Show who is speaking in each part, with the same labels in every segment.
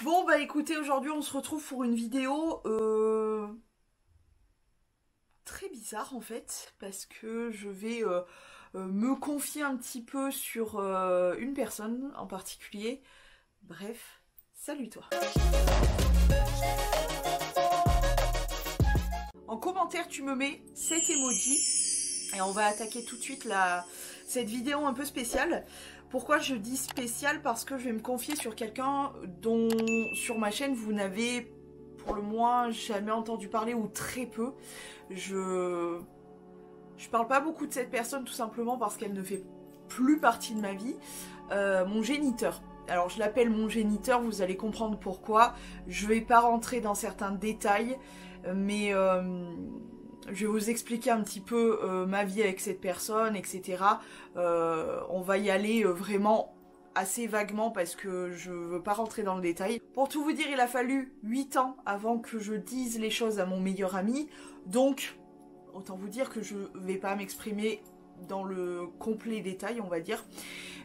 Speaker 1: Bon bah écoutez, aujourd'hui on se retrouve pour une vidéo très bizarre en fait, parce que je vais me confier un petit peu sur une personne en particulier. Bref, salut toi. En commentaire tu me mets cet emoji et on va attaquer tout de suite cette vidéo un peu spéciale. Pourquoi je dis spéciale? Parce que je vais me confier sur quelqu'un dont sur ma chaîne vous n'avez pour le moins jamais entendu parler ou très peu. Je parle pas beaucoup de cette personne tout simplement parce qu'elle ne fait plus partie de ma vie. Mon géniteur. Alors je l'appelle mon géniteur, vous allez comprendre pourquoi. Je vais pas rentrer dans certains détails, mais je vais vous expliquer un petit peu ma vie avec cette personne, etc. On va y aller vraiment assez vaguement parce que je veux pas rentrer dans le détail. Pour tout vous dire, il a fallu 8 ans avant que je dise les choses à mon meilleur ami. Donc, autant vous dire que je vais pas m'exprimer dans le complet détail, on va dire.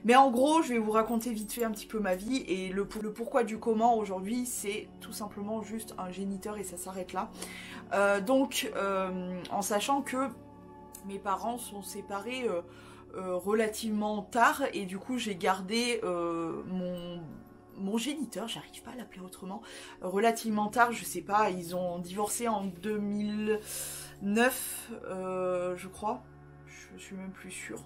Speaker 1: Mais en gros, je vais vous raconter vite fait un petit peu ma vie et le pourquoi du comment aujourd'hui, c'est tout simplement juste un géniteur et ça s'arrête là. En sachant que mes parents sont séparés relativement tard et du coup j'ai gardé mon géniteur, j'arrive pas à l'appeler autrement, relativement tard, je sais pas, ils ont divorcé en 2009 je crois, je suis même plus sûre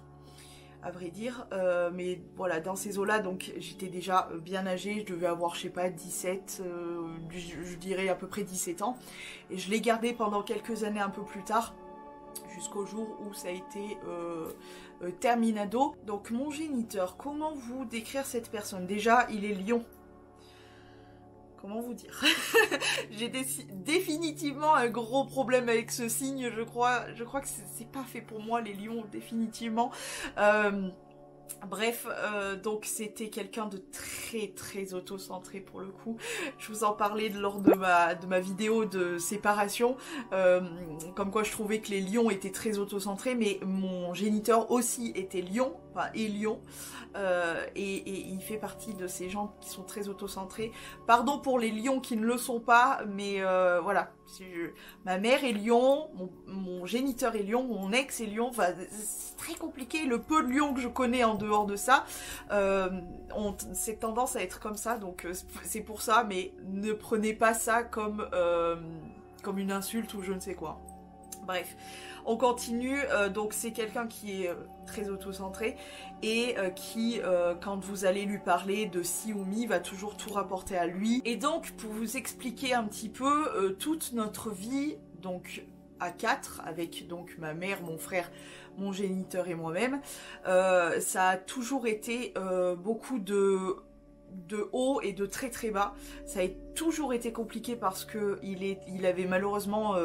Speaker 1: à vrai dire, mais voilà, dans ces eaux-là, donc j'étais déjà bien âgée, je devais avoir, je sais pas, 17, je dirais à peu près 17 ans, et je l'ai gardé pendant quelques années un peu plus tard, jusqu'au jour où ça a été terminado. Donc mon géniteur, comment vous décrire cette personne? Déjà, il est lion. Comment vous dire? J'ai définitivement un gros problème avec ce signe, je crois que c'est pas fait pour moi les lions, définitivement. Bref, donc c'était quelqu'un de très auto-centré pour le coup. Je vous en parlais lors de ma vidéo de séparation, comme quoi je trouvais que les lions étaient très auto-centrés, mais mon géniteur aussi était lion, enfin est lion, et il fait partie de ces gens qui sont très auto-centrés. Pardon pour les lions qui ne le sont pas, mais voilà. Ma mère est lion, mon géniteur est lion, mon ex est lion, enfin c'est très compliqué, le peu de lions que je connais en dehors de ça, ont cette tendance à être comme ça, donc c'est pour ça, mais ne prenez pas ça comme une insulte ou je ne sais quoi. Bref, on continue, donc c'est quelqu'un qui est très auto-centré et qui, quand vous allez lui parler de si ou mi, va toujours tout rapporter à lui. Et donc, pour vous expliquer un petit peu toute notre vie, donc à 4, avec donc ma mère, mon frère, mon géniteur et moi-même, ça a toujours été beaucoup de haut et de très bas. Ça a toujours été compliqué parce que il avait malheureusement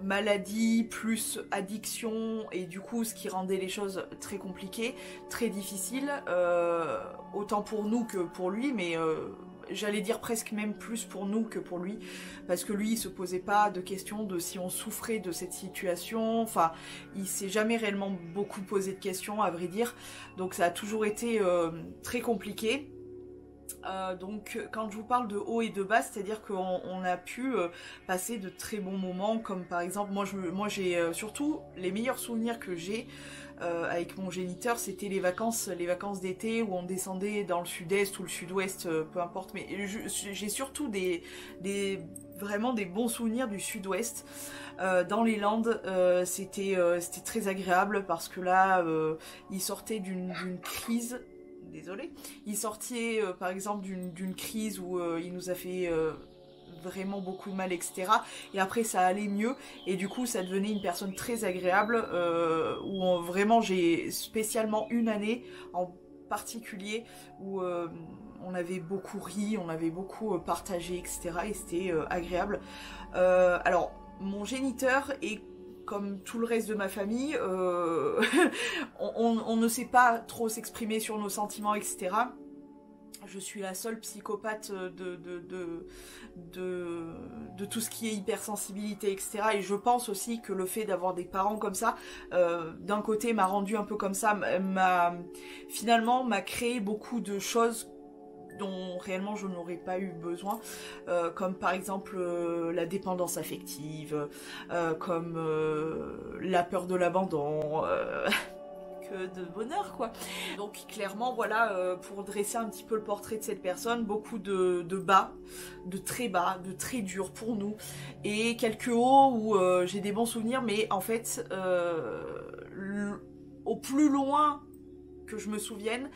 Speaker 1: maladie plus addiction et du coup ce qui rendait les choses très compliquées, très difficiles, autant pour nous que pour lui, mais j'allais dire presque même plus pour nous que pour lui, parce que lui il se posait pas de questions de si on souffrait de cette situation, enfin il s'est jamais réellement beaucoup posé de questions à vrai dire, donc ça a toujours été très compliqué. Donc quand je vous parle de haut et de bas, c'est-à-dire qu'on a pu passer de très bons moments, comme par exemple, moi j'ai surtout les meilleurs souvenirs que j'ai avec mon géniteur, c'était les vacances d'été où on descendait dans le sud-est ou le sud-ouest, peu importe, mais j'ai surtout vraiment des bons souvenirs du sud-ouest. Dans les Landes, c'était très agréable parce que là, il sortait d'une crise. Désolée. Il sortait par exemple d'une crise où il nous a fait vraiment beaucoup de mal, etc. Et après ça allait mieux et du coup ça devenait une personne très agréable où vraiment j'ai spécialement une année en particulier où on avait beaucoup ri, on avait beaucoup partagé, etc. Et c'était agréable. Alors mon géniteur est comme tout le reste de ma famille, on ne sait pas trop s'exprimer sur nos sentiments, etc. Je suis la seule psychopathe de tout ce qui est hypersensibilité, etc. Et je pense aussi que le fait d'avoir des parents comme ça, d'un côté m'a rendu un peu comme ça, finalement m'a créé beaucoup de choses dont réellement je n'aurais pas eu besoin, comme par exemple la dépendance affective, comme la peur de l'abandon, que de bonheur quoi. Donc clairement voilà, pour dresser un petit peu le portrait de cette personne, beaucoup de bas, de très durs pour nous, et quelques hauts où j'ai des bons souvenirs, mais en fait au plus loin que je me souvienne,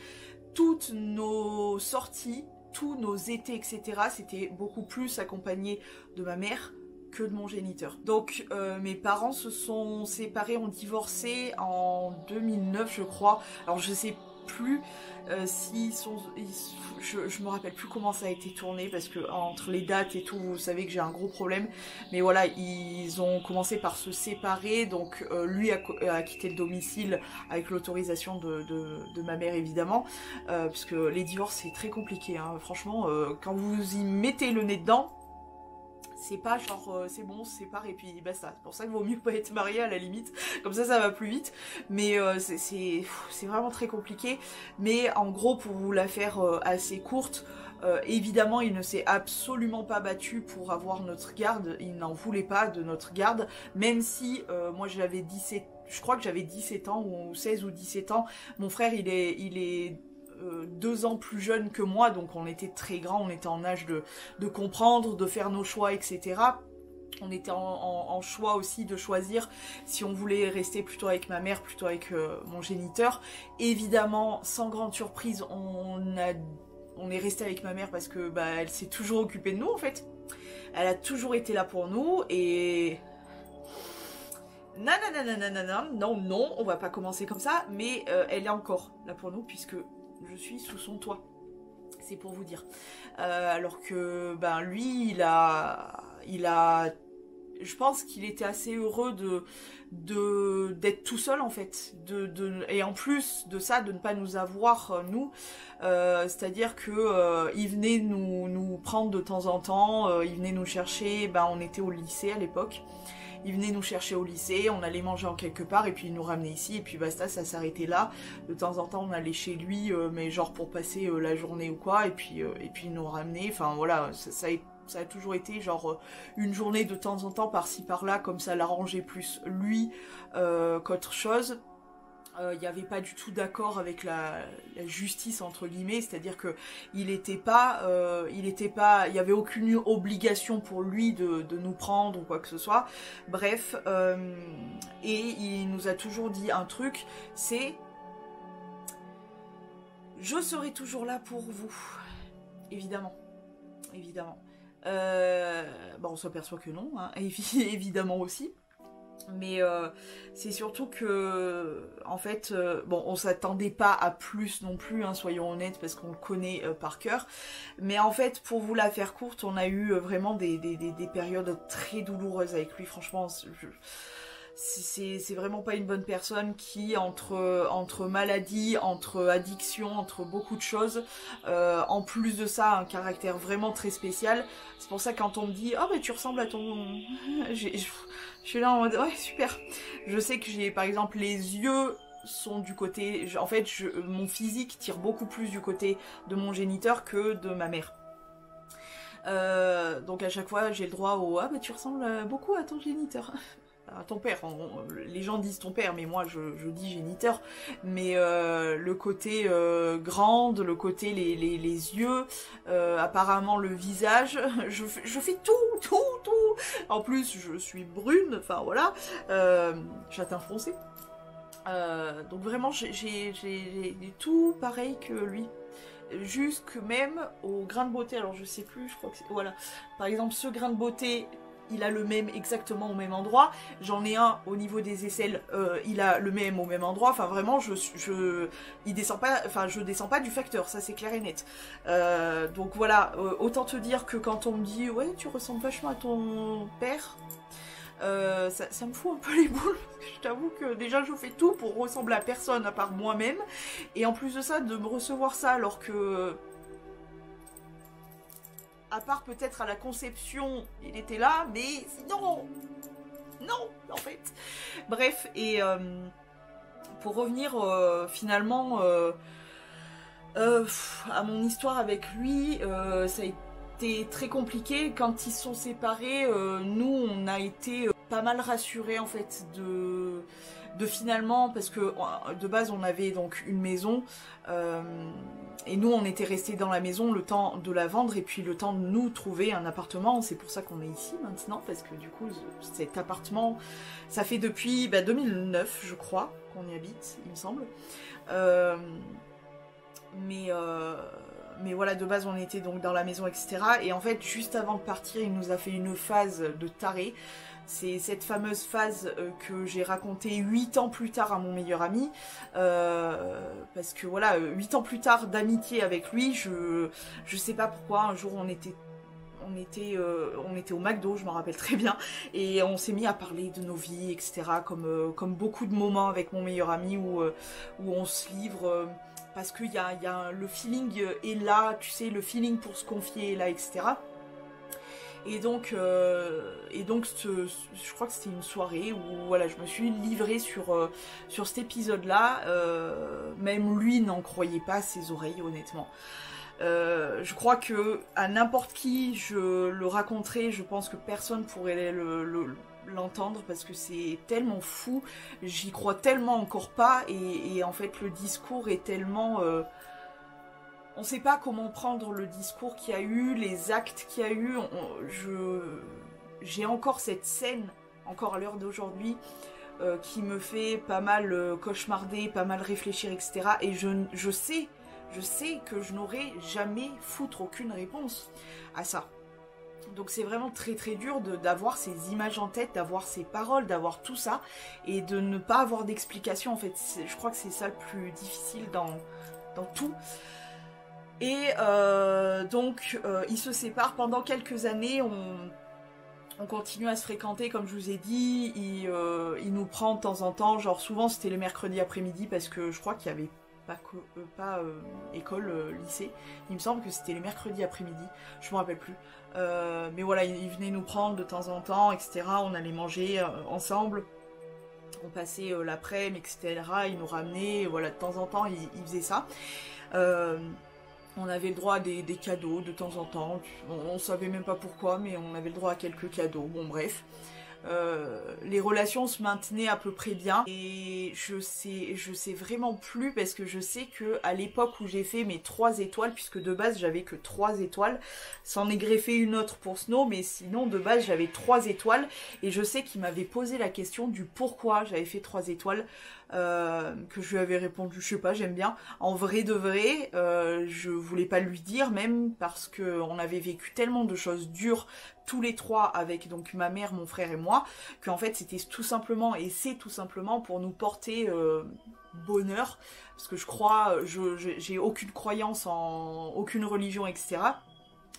Speaker 1: toutes nos sorties, tous nos étés, etc., c'était beaucoup plus accompagné de ma mère que de mon géniteur. Donc mes parents se sont séparés, ont divorcé en 2009 je crois. Alors je sais plus je me rappelle plus comment ça a été tourné, parce que entre les dates et tout, vous savez que j'ai un gros problème, mais voilà, ils ont commencé par se séparer, donc lui a quitté le domicile avec l'autorisation de ma mère évidemment, parce que les divorces c'est très compliqué, hein. Franchement, quand vous y mettez le nez dedans, c'est pas genre c'est bon, on se sépare et puis basta. C'est pour ça qu'il vaut mieux pas être marié à la limite, comme ça va plus vite. Mais c'est vraiment très compliqué. Mais en gros, pour vous la faire assez courte, évidemment il ne s'est absolument pas battu pour avoir notre garde, il n'en voulait pas de notre garde, même si moi j'avais 17, je crois que j'avais 17 ans, ou 16 ou 17 ans, mon frère il est 2 ans plus jeune que moi, donc on était très grands, on était en âge de comprendre, de faire nos choix, etc. On était en choix aussi de choisir si on voulait rester plutôt avec ma mère, plutôt avec mon géniteur. Évidemment, sans grande surprise, on est resté avec ma mère parce que bah, elle s'est toujours occupée de nous en fait. Elle a toujours été là pour nous et... Non, on va pas commencer comme ça, mais elle est encore là pour nous puisque je suis sous son toit, c'est pour vous dire. Alors que ben lui, il a, je pense qu'il était assez heureux d'être tout seul en fait, et en plus de ça, de ne pas nous avoir nous. C'est-à-dire que il venait nous prendre de temps en temps, il venait nous chercher. Ben on était au lycée à l'époque. Il venait nous chercher au lycée, on allait manger en quelque part et puis il nous ramenait ici et puis basta, ça s'arrêtait là. De temps en temps on allait chez lui, mais genre pour passer la journée ou quoi, et puis il nous ramenait, enfin voilà, ça a toujours été genre une journée de temps en temps par-ci par-là, comme ça l'arrangeait plus lui qu'autre chose. Il n'y avait pas du tout d'accord avec la justice entre guillemets, c'est-à-dire que il y avait aucune obligation pour lui de nous prendre ou quoi que ce soit. Bref, et il nous a toujours dit un truc, c'est je serai toujours là pour vous, évidemment. Bon, on s'aperçoit que non, hein, évidemment aussi. Mais c'est surtout que, en fait, bon, on s'attendait pas à plus non plus, hein, soyons honnêtes, parce qu'on le connaît par cœur. Mais en fait, pour vous la faire courte, on a eu vraiment des périodes très douloureuses avec lui. Franchement, c'est vraiment pas une bonne personne qui, entre maladie, entre addiction, entre beaucoup de choses, en plus de ça, un caractère vraiment très spécial. C'est pour ça que quand on me dit « Oh bah tu ressembles à ton... » Je suis là en mode « Ouais, super !» Je sais que j'ai, par exemple, les yeux sont du côté... En fait, mon physique tire beaucoup plus du côté de mon géniteur que de ma mère. Donc à chaque fois, j'ai le droit au « Ah bah tu ressembles beaucoup à ton géniteur !» À ton père, les gens disent ton père, mais moi je dis géniteur. Mais le côté grande, le côté les yeux, apparemment le visage, je fais tout. En plus je suis brune, enfin voilà, châtain foncé. Donc vraiment j'ai tout pareil que lui. Jusque même au grain de beauté, alors je sais plus, je crois que c'est... Voilà, par exemple ce grain de beauté... Il a le même exactement au même endroit. J'en ai un au niveau des aisselles, il a le même au même endroit. Enfin vraiment, il descend pas. Enfin, je descends pas du facteur, ça c'est clair et net. Donc voilà, autant te dire que quand on me dit ouais, tu ressembles vachement à ton père, ça me fout un peu les boules. Je t'avoue que déjà je fais tout pour ressembler à personne à part moi-même, et en plus de ça, de me recevoir ça alors que... À part peut-être à la conception, il était là, mais sinon, non, en fait. Bref, et pour revenir finalement, À mon histoire avec lui, ça a été très compliqué. Quand ils se sont séparés, nous on a été pas mal rassurés en fait de finalement, parce que de base on avait donc une maison, et nous on était restés dans la maison le temps de la vendre et puis le temps de nous trouver un appartement. C'est pour ça qu'on est ici maintenant, parce que du coup cet appartement, ça fait depuis 2009 je crois qu'on y habite, il me semble. Mais voilà, de base on était donc dans la maison, etc. Et en fait, juste avant de partir, il nous a fait une phase de taré. C'est cette fameuse phase que j'ai racontée 8 ans plus tard à mon meilleur ami. Parce que voilà, 8 ans plus tard d'amitié avec lui, je sais pas pourquoi, un jour on était au McDo, je m'en rappelle très bien, et on s'est mis à parler de nos vies, etc. Comme beaucoup de moments avec mon meilleur ami où on se livre, parce qu'il y a le feeling est là, tu sais, le feeling pour se confier est là, etc. Et donc je crois que c'était une soirée où voilà, je me suis livrée sur cet épisode-là. Même lui n'en croyait pas à ses oreilles, honnêtement. Je crois que à n'importe qui je le raconterais, je pense que personne pourrait l'entendre parce que c'est tellement fou, j'y crois tellement encore pas, et en fait le discours est tellement... on sait pas comment prendre le discours qu'il y a eu, les actes qu'il y a eu. J'ai encore cette scène, encore à l'heure d'aujourd'hui, qui me fait pas mal cauchemarder, pas mal réfléchir, etc. Et je sais que je n'aurai jamais foutre aucune réponse à ça. Donc c'est vraiment très très dur d'avoir ces images en tête, d'avoir ces paroles, d'avoir tout ça, et de ne pas avoir d'explication. En fait, je crois que c'est ça le plus difficile dans tout. Et donc ils se séparent pendant quelques années, on continue à se fréquenter, comme je vous ai dit. Il nous prend de temps en temps, genre souvent c'était le mercredi après-midi, parce que je crois qu'il y avait pas école, lycée. Il me semble que c'était les mercredis après-midi, je me rappelle plus. Mais voilà, il venait nous prendre de temps en temps, etc. On allait manger ensemble. On passait l'après-midi, etc. Il nous ramenait, voilà, de temps en temps, il faisait ça. On avait le droit à des cadeaux de temps en temps. On savait même pas pourquoi, mais on avait le droit à quelques cadeaux. Bon, bref. Les relations se maintenaient à peu près bien, et je sais vraiment plus, parce que je sais que à l'époque où j'ai fait mes 3 étoiles, puisque de base j'avais que 3 étoiles, s'en est greffé une autre pour Snow, mais sinon de base j'avais 3 étoiles, et je sais qu'il m'avait posé la question du pourquoi j'avais fait 3 étoiles, que je lui avais répondu, je sais pas, j'aime bien. En vrai de vrai, je voulais pas lui dire, même parce que on avait vécu tellement de choses dures tous les 3 avec donc ma mère, mon frère et moi, qu'en fait c'était tout simplement, et c'est tout simplement pour nous porter bonheur, parce que je crois, j'ai aucune croyance en aucune religion, etc.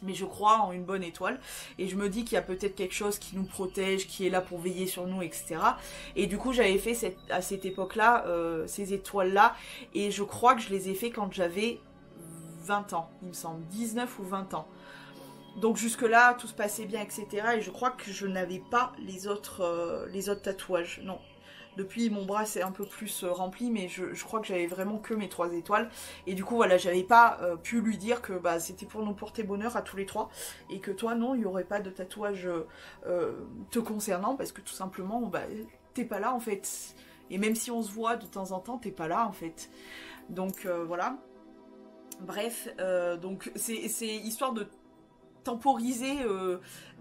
Speaker 1: Mais je crois en une bonne étoile, et je me dis qu'il y a peut-être quelque chose qui nous protège, qui est là pour veiller sur nous, etc. Et du coup j'avais fait à cette époque-là ces étoiles-là, et je crois que je les ai fait quand j'avais 20 ans, il me semble, 19 ou 20 ans. Donc jusque là tout se passait bien, etc. Et je crois que je n'avais pas les autres tatouages, non. Depuis mon bras c'est un peu plus rempli, mais je crois que j'avais vraiment que mes 3 étoiles. Et du coup voilà, j'avais pas pu lui dire que c'était pour nous porter bonheur à tous les 3. Et que toi non, il n'y aurait pas de tatouage te concernant, parce que tout simplement t'es pas là en fait. Et même si on se voit de temps en temps, t'es pas là en fait. Donc voilà. Bref, donc c'est histoire de temporiser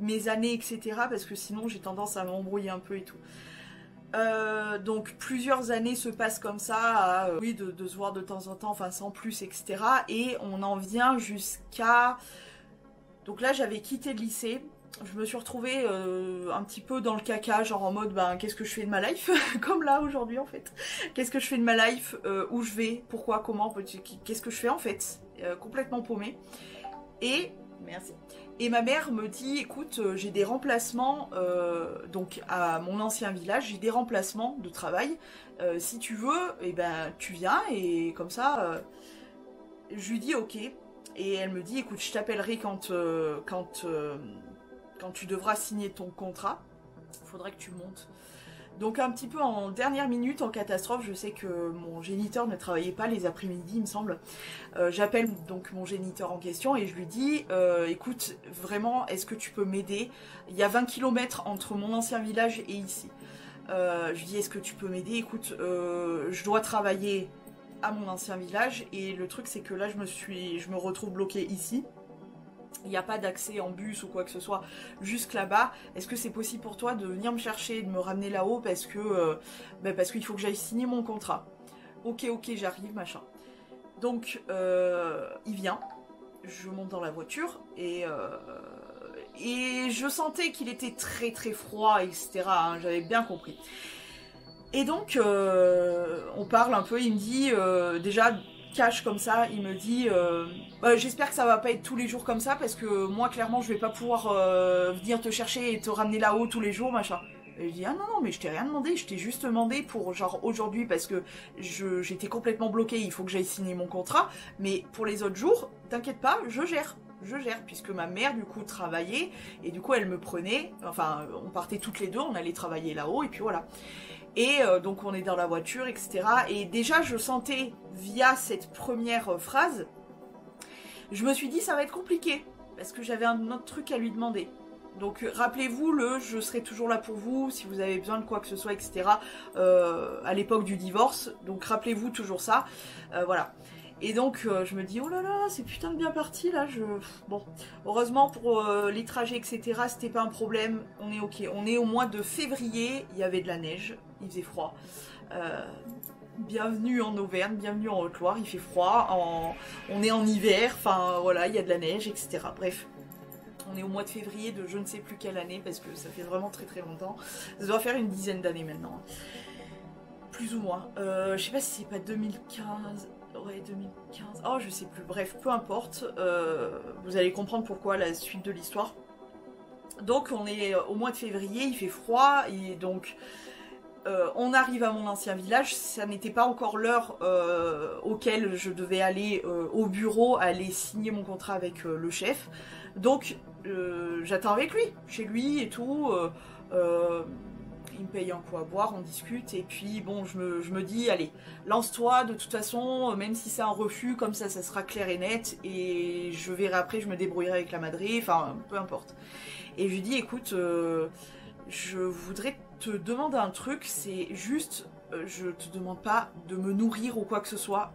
Speaker 1: mes années, etc. Parce que sinon j'ai tendance à m'embrouiller un peu et tout. Donc plusieurs années se passent comme ça, oui, de se voir de temps en temps, enfin sans plus, etc. Et on en vient jusqu'à... Donc là j'avais quitté le lycée, je me suis retrouvée un petit peu dans le caca, genre en mode qu'est-ce que je fais de ma life comme là aujourd'hui en fait. Qu'est-ce que je fais de ma life, où je vais, pourquoi, comment, qu'est-ce que je fais en fait, complètement paumée. Et... Merci. Et ma mère me dit, écoute, j'ai des remplacements, donc à mon ancien village, j'ai des remplacements de travail. Si tu veux, eh ben tu viens, et comme ça, je lui dis ok. Et elle me dit, écoute, je t'appellerai quand tu devras signer ton contrat. Il faudrait que tu montes. Donc un petit peu en dernière minute, en catastrophe, je sais que mon géniteur ne travaillait pas les après-midi, il me semble. J'appelle donc mon géniteur en question et je lui dis écoute, vraiment, est-ce que tu peux m'aider? Il y a 20 km entre mon ancien village et ici. Je lui dis est-ce que tu peux m'aider? Écoute, je dois travailler à mon ancien village et le truc c'est que là je me retrouve bloquée ici. Il n'y a pas d'accès en bus ou quoi que ce soit jusque là-bas. Est-ce que c'est possible pour toi de venir me chercher, de me ramener là-haut parce que parce qu'il faut que j'aille signer mon contrat. Ok, j'arrive, machin. Donc il vient, je monte dans la voiture et je sentais qu'il était très très froid, etc. Hein, j'avais bien compris. Et donc on parle un peu, il me dit déjà cash comme ça, il me dit j'espère que ça va pas être tous les jours comme ça parce que moi clairement je vais pas pouvoir venir te chercher et te ramener là-haut tous les jours machin. Et je dis ah non mais je t'ai rien demandé, je t'ai juste demandé pour genre aujourd'hui parce que j'étais complètement bloquée, il faut que j'aille signer mon contrat, mais pour les autres jours, t'inquiète pas, je gère, puisque ma mère du coup travaillait et du coup elle me prenait, enfin on partait toutes les deux, on allait travailler là-haut et puis voilà. Et donc on est dans la voiture, etc. Et déjà je sentais, via cette première phrase, je me suis dit ça va être compliqué, parce que j'avais un autre truc à lui demander. Donc rappelez-vous je serai toujours là pour vous, si vous avez besoin de quoi que ce soit, etc. À l'époque du divorce, donc rappelez-vous toujours ça, voilà. Et donc je me dis oh là là c'est putain de bien parti là, bon heureusement pour les trajets etc c'était pas un problème, on est ok, on est au mois de février, il y avait de la neige, il faisait froid, bienvenue en Auvergne, bienvenue en Haute-Loire, il fait froid, on est en hiver, enfin voilà il y a de la neige etc, bref. On est au mois de février de je ne sais plus quelle année parce que ça fait vraiment très très longtemps, ça doit faire une dizaine d'années maintenant, plus ou moins, je sais pas si c'est pas 2015... Ouais, 2015. Oh, je sais plus. Bref, peu importe. Vous allez comprendre pourquoi la suite de l'histoire. Donc, on est au mois de février, il fait froid. Et donc, on arrive à mon ancien village. Ça n'était pas encore l'heure auquel je devais aller au bureau, aller signer mon contrat avec le chef. Donc, j'attends avec lui, chez lui et tout. Il me paye un coup à boire, on discute, et puis bon, je me dis, allez, lance-toi, de toute façon, même si c'est un refus, comme ça sera clair et net, et je verrai après, je me débrouillerai avec la madrée, enfin, peu importe. Et je lui dis, écoute, je voudrais te demander un truc, c'est juste, je te demande pas de me nourrir ou quoi que ce soit,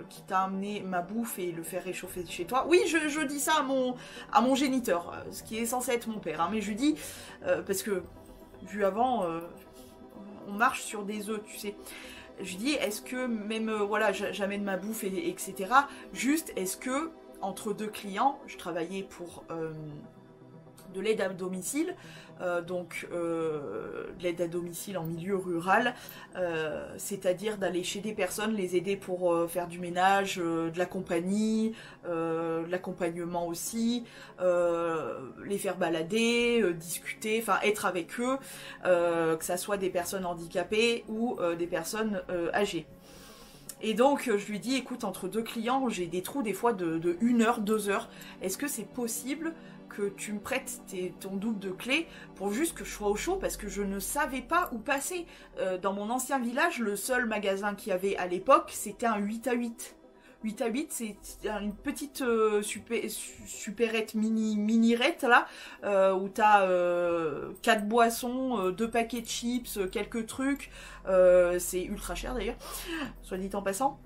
Speaker 1: qui t'a amené ma bouffe et le faire réchauffer chez toi. Oui, je dis ça à mon géniteur, ce qui est censé être mon père, hein, mais je lui dis, parce que vu avant, on marche sur des œufs, tu sais. Je dis, est-ce que même, voilà, j'amène ma bouffe, etc. Juste, est-ce que, entre deux clients, je travaillais pour de l'aide à domicile, donc de l'aide à domicile en milieu rural, c'est-à-dire d'aller chez des personnes, les aider pour faire du ménage, de la compagnie, de l'accompagnement aussi, les faire balader, discuter, enfin être avec eux, que ça soit des personnes handicapées ou des personnes âgées. Et donc je lui dis écoute, entre deux clients j'ai des trous des fois de 1 heure, 2 heures, est-ce que c'est possible que tu me prêtes ton double de clés pour juste que je sois au chaud parce que je ne savais pas où passer. Dans mon ancien village, le seul magasin qu'il y avait à l'époque, c'était un 8 à 8. 8 à 8, c'est une petite supérette mini-rette là, où t'as 4 boissons, 2 paquets de chips, quelques trucs. C'est ultra cher d'ailleurs, soit dit en passant.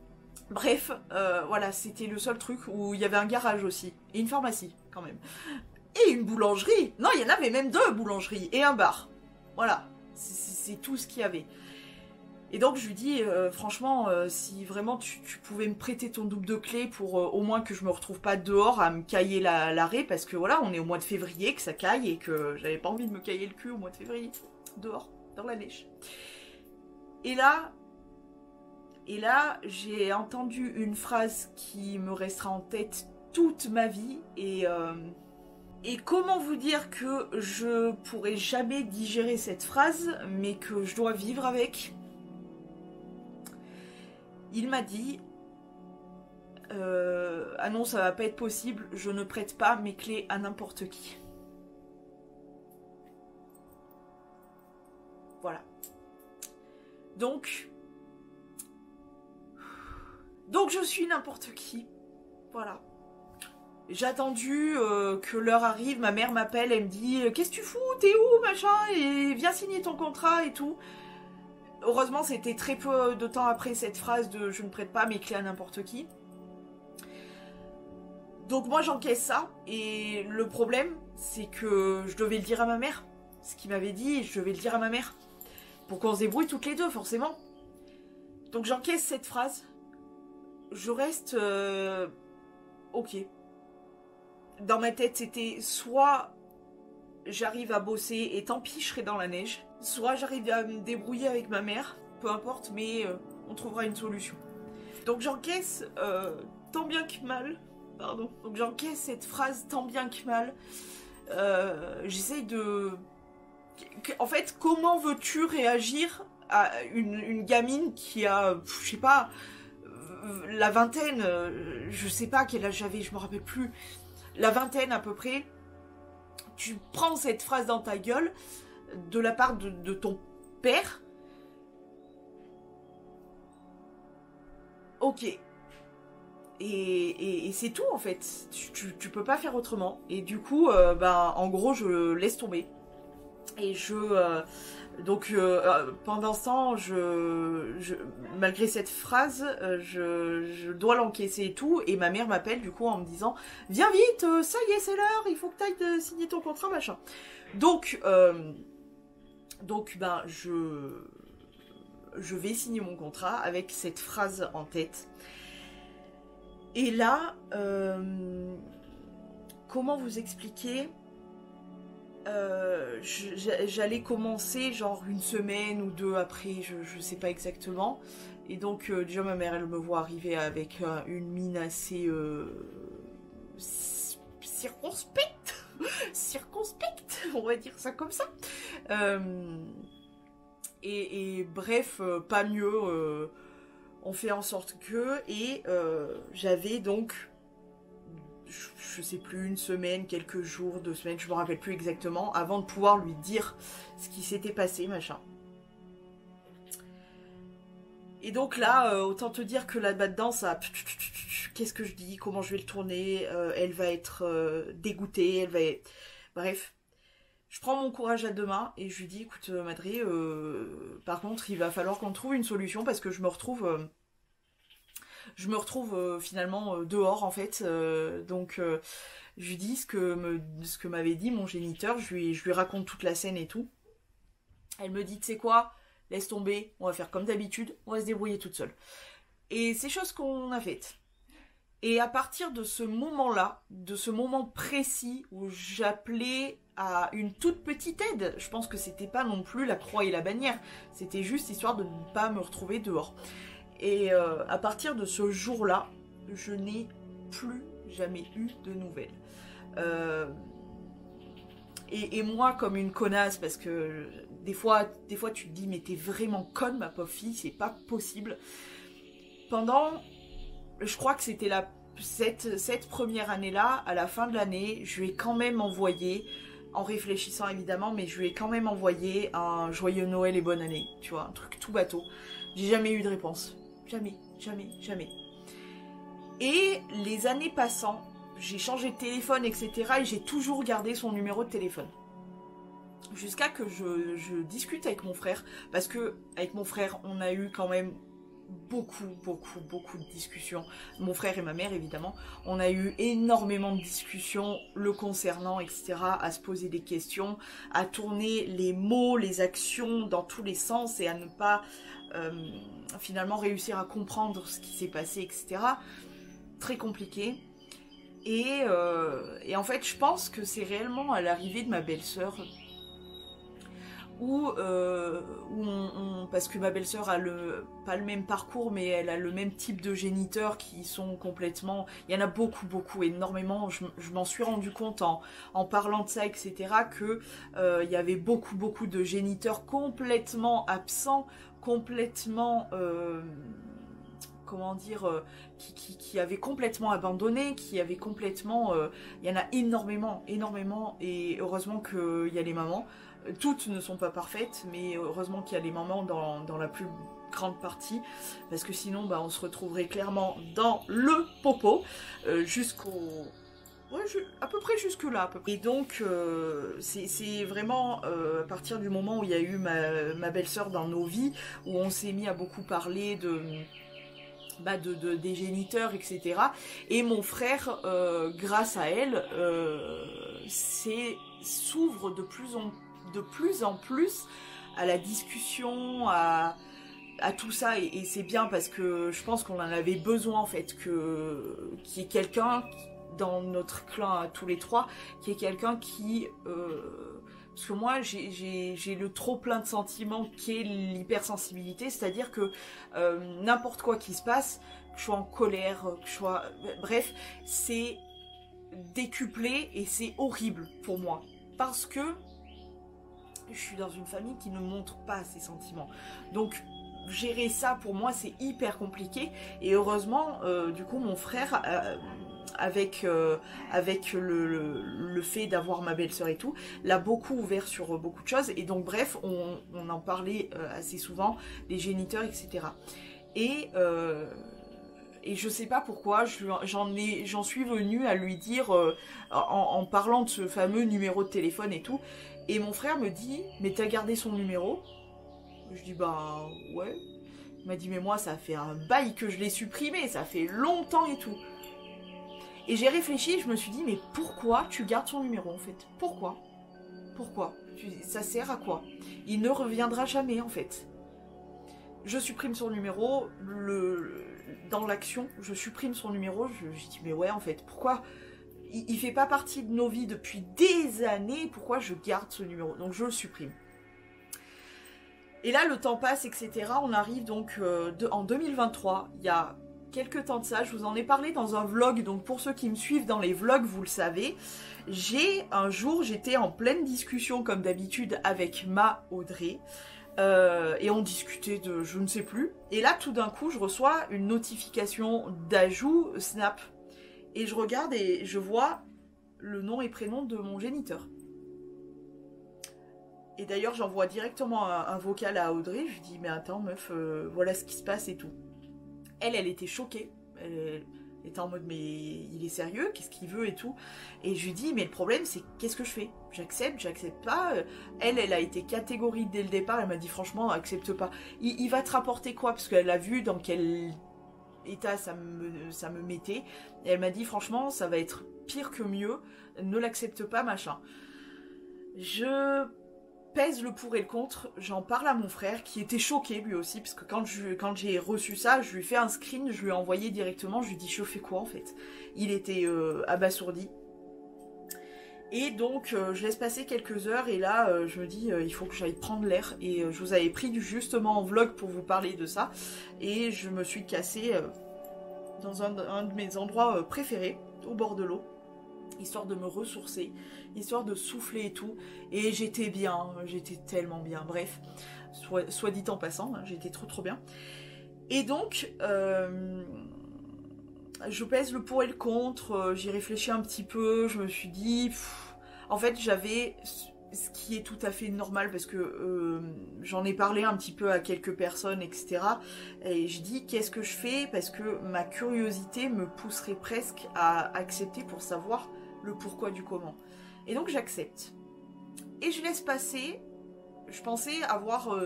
Speaker 1: Bref, voilà, c'était le seul truc où il y avait un garage aussi, et une pharmacie quand même. Et une boulangerie. Non, il y en avait même 2 boulangeries et un bar. Voilà, c'est tout ce qu'il y avait. Et donc je lui dis, franchement, si vraiment tu pouvais me prêter ton double de clés pour au moins que je me retrouve pas dehors à me cailler l'arrêt, parce que voilà, on est au mois de février, que ça caille, et que j'avais pas envie de me cailler le cul au mois de février, dehors, dans la neige. Et là, j'ai entendu une phrase qui me restera en tête toute ma vie, et comment vous dire que je pourrai jamais digérer cette phrase, mais que je dois vivre avec. Il m'a dit ah non, ça va pas être possible, je ne prête pas mes clés à n'importe qui. Voilà. Donc je suis n'importe qui. Voilà. J'ai attendu que l'heure arrive, ma mère m'appelle, elle me dit « Qu'est-ce que tu fous? T'es où, machin? Et viens signer ton contrat et tout. » Heureusement, c'était très peu de temps après cette phrase de « Je ne prête pas mes clés à n'importe qui. » Donc moi, j'encaisse ça. Et le problème, c'est que je devais le dire à ma mère. Ce qu'il m'avait dit, je devais le dire à ma mère. Pour qu'on se débrouille toutes les deux, forcément. Donc j'encaisse cette phrase. Je reste... ok. Dans ma tête, c'était soit j'arrive à bosser et tant pis, je serai dans la neige, soit j'arrive à me débrouiller avec ma mère, peu importe, mais on trouvera une solution. Donc j'encaisse tant bien que mal, pardon, donc j'encaisse cette phrase tant bien que mal, j'essaye de... En fait, comment veux-tu réagir à une gamine qui a, je sais pas, la vingtaine, je sais pas quel âge j'avais, je me rappelle plus, la vingtaine à peu près, tu prends cette phrase dans ta gueule de la part de ton père. Ok. Et c'est tout en fait. Tu peux pas faire autrement. Et du coup, en gros, je laisse tomber. Et donc pendant ce temps, malgré cette phrase, je dois l'encaisser et tout, et ma mère m'appelle du coup en me disant « Viens vite, ça y est, c'est l'heure, il faut que tu ailles signer ton contrat, machin. » Donc je vais signer mon contrat avec cette phrase en tête. Et là, comment vous expliquer ? J'allais commencer genre une semaine ou deux après, je sais pas exactement. Et donc déjà ma mère elle me voit arriver avec une mine assez circonspecte, on va dire ça comme ça. Et bref, pas mieux, on fait en sorte que, et j'avais donc... je sais plus, une semaine, quelques jours, 2 semaines, je me rappelle plus exactement, avant de pouvoir lui dire ce qui s'était passé, machin. Et donc là, autant te dire que là-dedans, ça... Qu'est-ce que je dis? Comment je vais le tourner? Elle va être dégoûtée, elle va être... Bref. Je prends mon courage à deux mains et je lui dis, écoute, Madré, par contre, il va falloir qu'on trouve une solution parce que je me retrouve finalement dehors en fait, donc je lui dis ce que m'avait dit mon géniteur, je lui raconte toute la scène et tout. Elle me dit, tu sais quoi, laisse tomber, on va faire comme d'habitude, on va se débrouiller toute seule. Et c'est chose qu'on a faite. Et à partir de ce moment-là, de ce moment précis où j'appelais à une toute petite aide, je pense que c'était pas non plus la croix et la bannière, c'était juste histoire de ne pas me retrouver dehors. Et à partir de ce jour-là, je n'ai plus jamais eu de nouvelles. Et moi, comme une connasse, parce que des fois tu te dis, mais t'es vraiment conne, ma pauvre fille, c'est pas possible. Pendant, je crois que c'était cette première année-là, à la fin de l'année, je lui ai quand même envoyé, en réfléchissant évidemment, mais je lui ai quand même envoyé un joyeux Noël et bonne année, tu vois, un truc tout bateau. J'ai jamais eu de réponse. Jamais, jamais, jamais. Et les années passant, j'ai changé de téléphone, etc. et j'ai toujours gardé son numéro de téléphone. Jusqu'à que je discute avec mon frère, parce que avec mon frère, on a eu quand même beaucoup de discussions. Mon frère et ma mère, évidemment. On a eu énormément de discussions le concernant, etc. À se poser des questions, à tourner les mots, les actions dans tous les sens et à ne pas finalement réussir à comprendre ce qui s'est passé, etc. Très compliqué. Et en fait, je pense que c'est réellement à l'arrivée de ma belle-sœur parce que ma belle-sœur a pas le même parcours, mais elle a le même type de géniteurs qui sont complètement... Il y en a beaucoup, énormément. Je m'en suis rendu compte en parlant de ça, etc., que il y avait beaucoup de géniteurs complètement absents, complètement comment dire, qui avaient complètement abandonné, qui avaient complètement... Il y en a énormément, énormément, et heureusement qu'il y a les mamans. Toutes ne sont pas parfaites, mais heureusement qu'il y a les mamans dans la plus grande partie, parce que sinon bah, on se retrouverait clairement dans le popo, jusqu'au... Ouais, à peu près jusque là. À peu près. Et donc, c'est vraiment à partir du moment où il y a eu ma belle-sœur dans nos vies, où on s'est mis à beaucoup parler des géniteurs, etc. Et mon frère, grâce à elle, s'ouvre de plus en plus à la discussion, à tout ça, et c'est bien parce que je pense qu'on en avait besoin en fait, qu'il y ait quelqu'un dans notre clan à tous les trois, qui est quelqu'un qui... parce que moi, j'ai le trop plein de sentiments qui est l'hypersensibilité, c'est-à-dire que n'importe quoi qui se passe, que je sois en colère, que je sois... Bref, c'est décuplé et c'est horrible pour moi. Parce que je suis dans une famille qui ne montre pas ses sentiments. Donc... gérer ça pour moi c'est hyper compliqué, et heureusement du coup mon frère avec le fait d'avoir ma belle-sœur et tout l'a beaucoup ouvert sur beaucoup de choses, et donc bref on en parlait assez souvent, les géniteurs, etc. Et je sais pas pourquoi j'en suis venue à lui dire en parlant de ce fameux numéro de téléphone et tout, et mon frère me dit mais t'as gardé son numéro? Je dis bah ouais. Il m'a dit mais moi ça fait un bail que je l'ai supprimé, ça fait longtemps et tout. Et j'ai réfléchi, je me suis dit mais pourquoi tu gardes son numéro en fait? Pourquoi? Ça sert à quoi? Il ne reviendra jamais en fait. Je supprime son numéro, dans l'action, je supprime son numéro, j'ai dit mais ouais en fait, pourquoi? Il fait pas partie de nos vies depuis des années, pourquoi je garde ce numéro? Donc je le supprime. Et là, le temps passe, etc. On arrive donc en 2023. Il y a quelques temps de ça, je vous en ai parlé dans un vlog. Donc pour ceux qui me suivent dans les vlogs, vous le savez. Un jour, j'étais en pleine discussion, comme d'habitude, avec ma Audrey. Et on discutait de je ne sais plus. Et là, tout d'un coup, je reçois une notification d'ajout Snap. Et je regarde et je vois le nom et prénom de mon géniteur. Et d'ailleurs, j'envoie directement un vocal à Audrey. Je lui dis, mais attends, meuf, voilà ce qui se passe et tout. Elle était choquée. Elle était en mode, mais il est sérieux? Qu'est-ce qu'il veut et tout? Et je lui dis, mais le problème, c'est qu'est-ce que je fais? J'accepte pas. Elle a été catégorique dès le départ. Elle m'a dit, franchement, accepte pas. Il va te rapporter quoi? Parce qu'elle a vu dans quel état ça me mettait. Et elle m'a dit, franchement, ça va être pire que mieux. Ne l'accepte pas, machin. Je pèse le pour et le contre, j'en parle à mon frère qui était choqué lui aussi, parce que quand j'ai reçu ça, je lui ai fait un screen, je lui ai envoyé directement, je lui ai dit je fais quoi en fait? Il était abasourdi. Et donc je laisse passer quelques heures et là je me dis il faut que j'aille prendre l'air, et je vous avais pris justement en vlog pour vous parler de ça, et je me suis cassée dans un de mes endroits préférés, au bord de l'eau, histoire de me ressourcer, histoire de souffler et tout, et j'étais bien, j'étais tellement bien, bref, soit dit en passant, hein, j'étais trop bien. Et donc, je pèse le pour et le contre, j'y réfléchis un petit peu, je me suis dit, en fait j'avais ce qui est tout à fait normal, parce que j'en ai parlé un petit peu à quelques personnes, etc. Et je dis qu'est-ce que je fais, parce que ma curiosité me pousserait presque à accepter pour savoir le pourquoi du comment. Et donc j'accepte. Et je laisse passer, je pensais avoir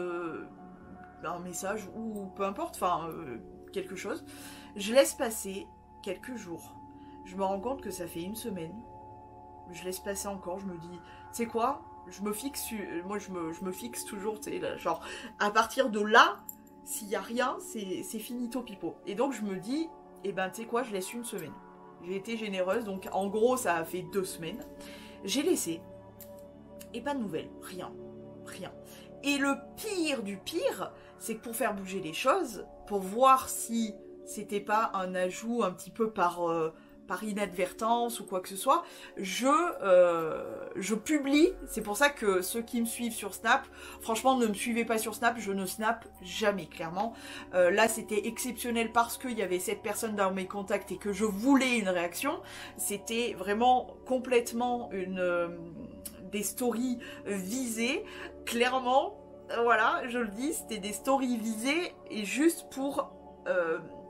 Speaker 1: un message ou peu importe, enfin quelque chose. Je laisse passer quelques jours. Je me rends compte que ça fait une semaine. Je laisse passer encore, je me dis, tu sais quoi, je me fixe, moi je me fixe toujours, tu sais, genre, à partir de là, s'il n'y a rien, c'est finito pipo. Et donc je me dis, eh ben tu sais quoi, je laisse une semaine. J'ai été généreuse, donc en gros ça a fait 2 semaines. J'ai laissé, et pas de nouvelles, rien. Et le pire du pire, c'est que pour faire bouger les choses, pour voir si c'était pas un ajout un petit peu par par inadvertance ou quoi que ce soit, je publie. C'est pour ça que ceux qui me suivent sur Snap, franchement ne me suivez pas sur Snap, je ne snap jamais clairement. Là c'était exceptionnel parce qu'il y avait cette personne dans mes contacts et que je voulais une réaction. C'était vraiment complètement des stories visées, clairement. Voilà, je le dis, c'était des stories visées et juste pour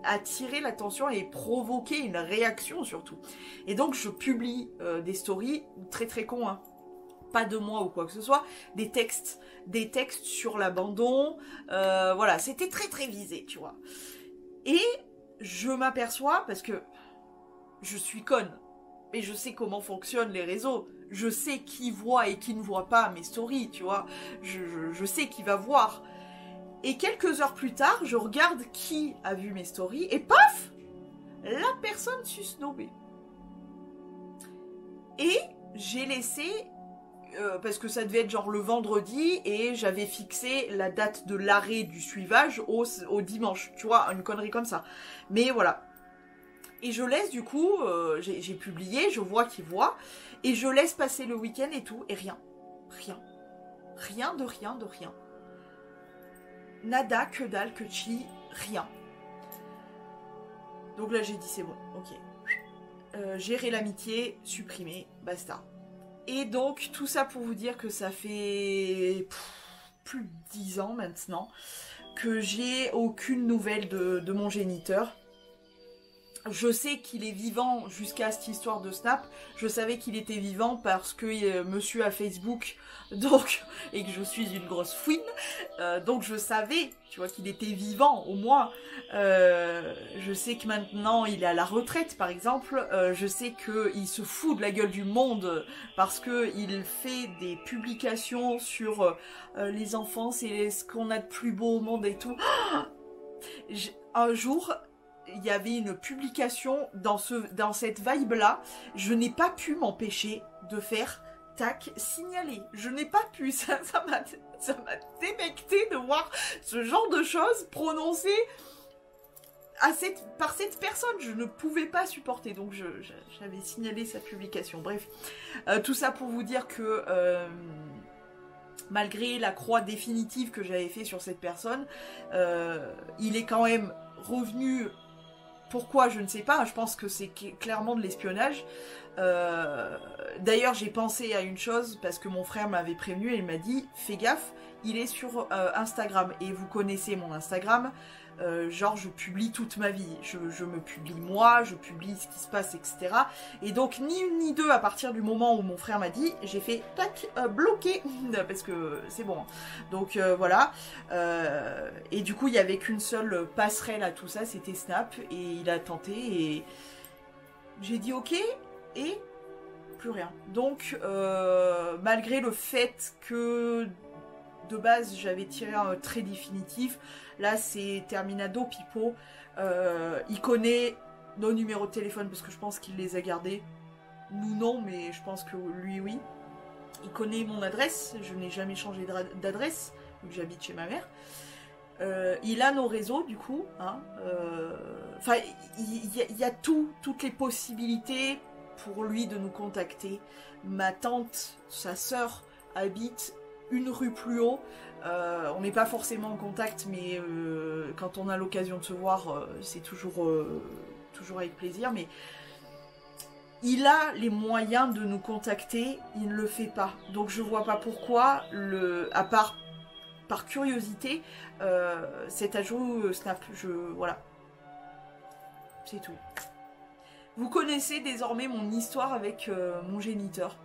Speaker 1: attirer l'attention et provoquer une réaction surtout. Et donc je publie des stories très très cons, hein. Pas de moi ou quoi que ce soit, des textes sur l'abandon, voilà, c'était très très visé, tu vois. Et je m'aperçois, parce que je suis conne, et je sais comment fonctionnent les réseaux, je sais qui voit et qui ne voit pas mes stories, tu vois, je sais qui va voir. Et quelques heures plus tard, je regarde qui a vu mes stories, et paf, la personne susnobée. Et j'ai laissé, parce que ça devait être genre le vendredi, et j'avais fixé la date de l'arrêt du suivage au dimanche, tu vois, une connerie comme ça. Mais voilà. Et je laisse du coup, j'ai publié, je vois qui voit, et je laisse passer le week-end et tout, et rien. Rien de rien de rien. Nada, que dalle, que chi, rien. Donc là j'ai dit c'est bon, ok. Gérer l'amitié, supprimer, basta. Et donc tout ça pour vous dire que ça fait plus de 10 ans maintenant que j'ai aucune nouvelle de mon géniteur. Je sais qu'il est vivant jusqu'à cette histoire de Snap. Je savais qu'il était vivant parce que monsieur a Facebook, donc, et que je suis une grosse fouine. Donc je savais, tu vois, qu'il était vivant au moins. Je sais que maintenant il est à la retraite par exemple. Je sais qu'il se fout de la gueule du monde parce qu'il fait des publications sur les enfants, c'est ce qu'on a de plus beau au monde et tout. Un jour, il y avait une publication dans cette vibe-là, je n'ai pas pu m'empêcher de faire tac, signaler. Je n'ai pas pu, ça m'a débecté de voir ce genre de choses prononcées par cette personne. Je ne pouvais pas supporter, donc j'avais signalé sa publication. Bref, tout ça pour vous dire que malgré la croix définitive que j'avais fait sur cette personne, il est quand même revenu. Pourquoi, je ne sais pas, je pense que c'est clairement de l'espionnage. D'ailleurs, j'ai pensé à une chose, parce que mon frère m'avait prévenu et il m'a dit « Fais gaffe, il est sur Instagram. » Et vous connaissez mon Instagram, genre je publie toute ma vie. Je me publie moi, je publie ce qui se passe, etc. Et donc, ni une ni deux, à partir du moment où mon frère m'a dit, j'ai fait « Tac, bloqué !» Parce que c'est bon. Donc voilà. Et du coup, il n'y avait qu'une seule passerelle à tout ça, c'était Snap. Et il a tenté et j'ai dit « Ok !» et plus rien. Donc, malgré le fait que de base j'avais tiré un trait définitif, là c'est terminado pipo. Il connaît nos numéros de téléphone parce que je pense qu'il les a gardés. Nous non, mais je pense que lui oui. Il connaît mon adresse, je n'ai jamais changé d'adresse vu que j'habite chez ma mère. Il a nos réseaux du coup, hein. Enfin, il y a toutes les possibilités pour lui de nous contacter. Ma tante, sa sœur, habite une rue plus haut. On n'est pas forcément en contact, mais quand on a l'occasion de se voir, c'est toujours avec plaisir. Mais il a les moyens de nous contacter, il ne le fait pas. Donc je vois pas pourquoi, à part par curiosité, cet ajout Snap. Voilà. C'est tout. Vous connaissez désormais mon histoire avec mon géniteur.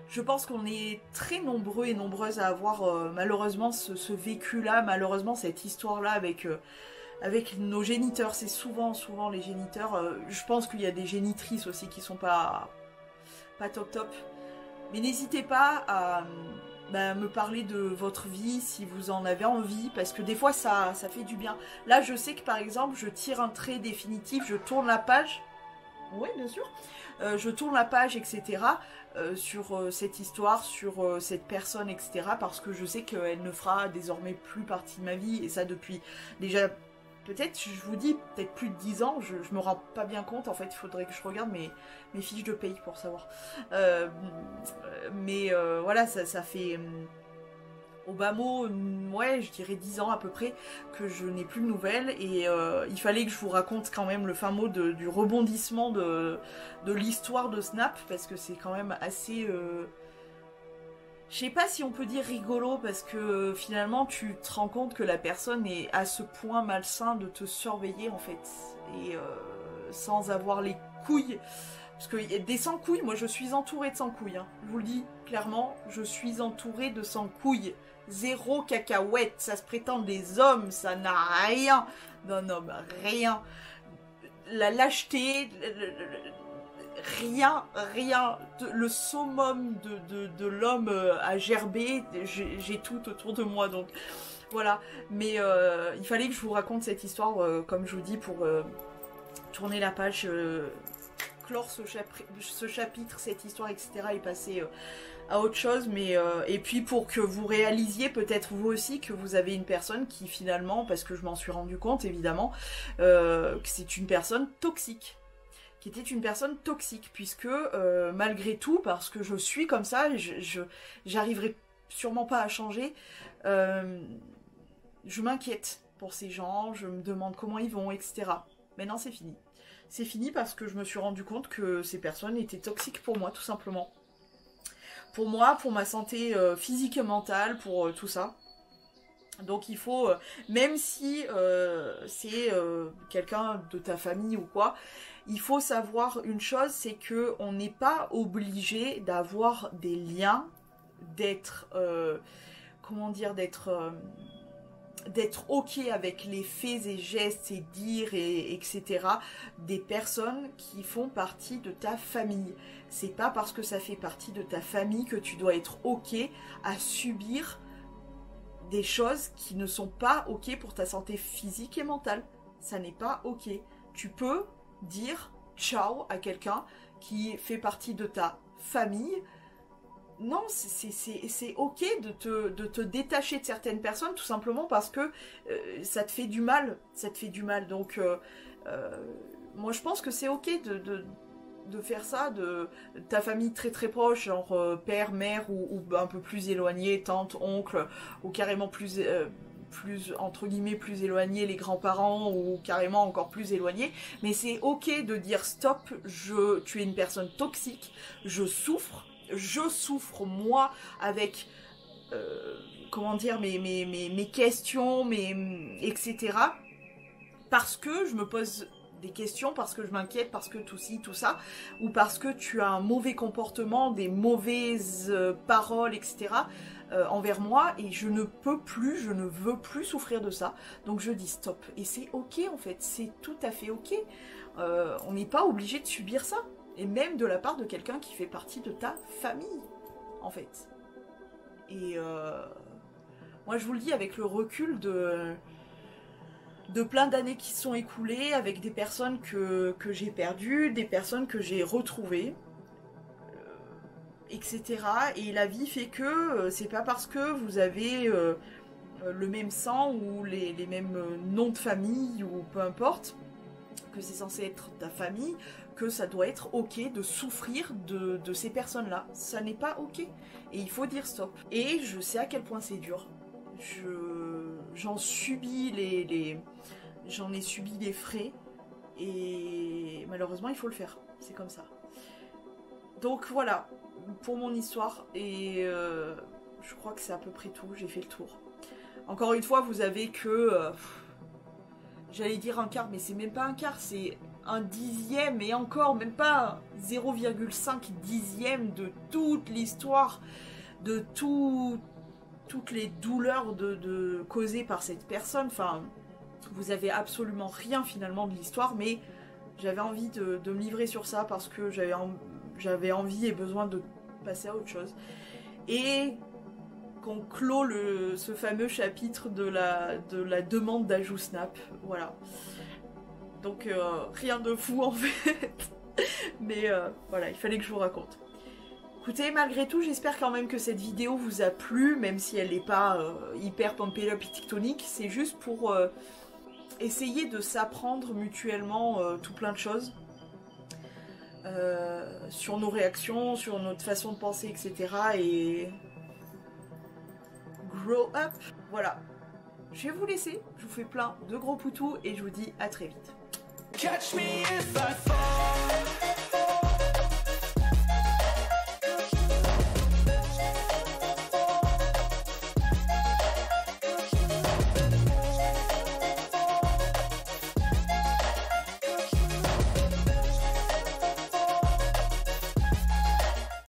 Speaker 1: Je pense qu'on est très nombreux et nombreuses à avoir malheureusement ce vécu-là, malheureusement cette histoire-là avec nos géniteurs. C'est souvent les géniteurs. Je pense qu'il y a des génitrices aussi qui sont pas top. Mais n'hésitez pas à me parler de votre vie si vous en avez envie, parce que des fois ça fait du bien. Là je sais que par exemple je tire un trait définitif, je tourne la page. Oui bien sûr. Je tourne la page, etc. Sur cette histoire, sur cette personne, etc. Parce que je sais qu'elle ne fera désormais plus partie de ma vie. Et ça depuis déjà peut-être, je vous dis, peut-être plus de 10 ans, je me rends pas bien compte, en fait, il faudrait que je regarde mes fiches de paye pour savoir. Voilà, ça fait, au bas mot, ouais, je dirais 10 ans à peu près, que je n'ai plus de nouvelles, et il fallait que je vous raconte quand même le fin mot du rebondissement de l'histoire de Snap, parce que c'est quand même assez... Je sais pas si on peut dire rigolo, parce que finalement tu te rends compte que la personne est à ce point malsain de te surveiller en fait, et sans avoir les couilles, parce que des sans couilles, moi je suis entourée de sans couilles, hein. Je vous le dis clairement, je suis entourée de sans couilles, zéro cacahuète, ça se prétend des hommes, ça n'a rien d'un homme, rien, la lâcheté, rien, le summum de l'homme à gerber, j'ai tout autour de moi, donc voilà. Mais il fallait que je vous raconte cette histoire, comme je vous dis, pour tourner la page, clore ce chapitre, cette histoire, etc. et passer à autre chose, mais et puis pour que vous réalisiez peut-être vous aussi que vous avez une personne qui finalement, parce que je m'en suis rendu compte évidemment, que c'est une personne toxique. Qui était une personne toxique, puisque malgré tout, parce que je suis comme ça, j'arriverai sûrement pas à changer, je m'inquiète pour ces gens, je me demande comment ils vont, etc. Maintenant c'est fini. C'est fini parce que je me suis rendu compte que ces personnes étaient toxiques pour moi, tout simplement. Pour moi, pour ma santé physique et mentale, pour tout ça. Donc il faut, même si c'est quelqu'un de ta famille ou quoi, il faut savoir une chose, c'est que on n'est pas obligé d'avoir des liens, d'être, comment dire, d'être ok avec les faits et gestes et dires et etc. des personnes qui font partie de ta famille. C'est pas parce que ça fait partie de ta famille que tu dois être ok à subir des choses qui ne sont pas ok pour ta santé physique et mentale. Ça n'est pas ok. Tu peux dire ciao à quelqu'un qui fait partie de ta famille. Non, c'est ok de te détacher de certaines personnes, tout simplement parce que ça te fait du mal. Ça te fait du mal. Donc, moi je pense que c'est ok de faire ça, de ta famille très très proche, genre père, mère, ou un peu plus éloigné, tante, oncle, ou carrément plus entre guillemets plus éloigné, les grands-parents, ou carrément encore plus éloigné, mais c'est ok de dire stop, tu es une personne toxique, je souffre moi avec comment dire, mes questions, etc. Parce que je me pose des questions, parce que je m'inquiète, parce que tout ci, tout ça, ou parce que tu as un mauvais comportement, des mauvaises paroles, etc. Envers moi, et je ne veux plus souffrir de ça, donc je dis stop. Et c'est ok en fait, c'est tout à fait ok. On n'est pas obligé de subir ça, et même de la part de quelqu'un qui fait partie de ta famille, en fait. Et moi je vous le dis avec le recul de plein d'années qui sont écoulées, avec des personnes que j'ai perdues, des personnes que j'ai retrouvées, etc. Et la vie fait que c'est pas parce que vous avez le même sang ou les mêmes noms de famille ou peu importe, que c'est censé être ta famille, que ça doit être ok de souffrir de ces personnes-là. Ça n'est pas ok. Et il faut dire stop. Et je sais à quel point c'est dur. J'en subis j'en ai subi les frais. Et malheureusement, il faut le faire. C'est comme ça. Donc voilà, pour mon histoire. Et je crois que c'est à peu près tout. J'ai fait le tour. Encore une fois, vous avez que... j'allais dire un quart, mais c'est même pas un quart, c'est un dixième, et encore, même pas 0,5 dixième de toute l'histoire, de toutes les douleurs causées par cette personne. Enfin, vous avez absolument rien finalement de l'histoire, mais j'avais envie de me livrer sur ça parce que j'avais envie et besoin de passer à autre chose. Et qu'on clôt ce fameux chapitre de la demande d'ajout Snap, voilà. Donc rien de fou en fait, mais voilà, il fallait que je vous raconte. Écoutez, malgré tout, j'espère quand même que cette vidéo vous a plu, même si elle n'est pas hyper pumped up et tectonique. C'est juste pour essayer de s'apprendre mutuellement tout plein de choses. Sur nos réactions, sur notre façon de penser, etc. Et grow up. Voilà. Je vais vous laisser. Je vous fais plein de gros poutous et je vous dis à très vite. Catch me if I fall.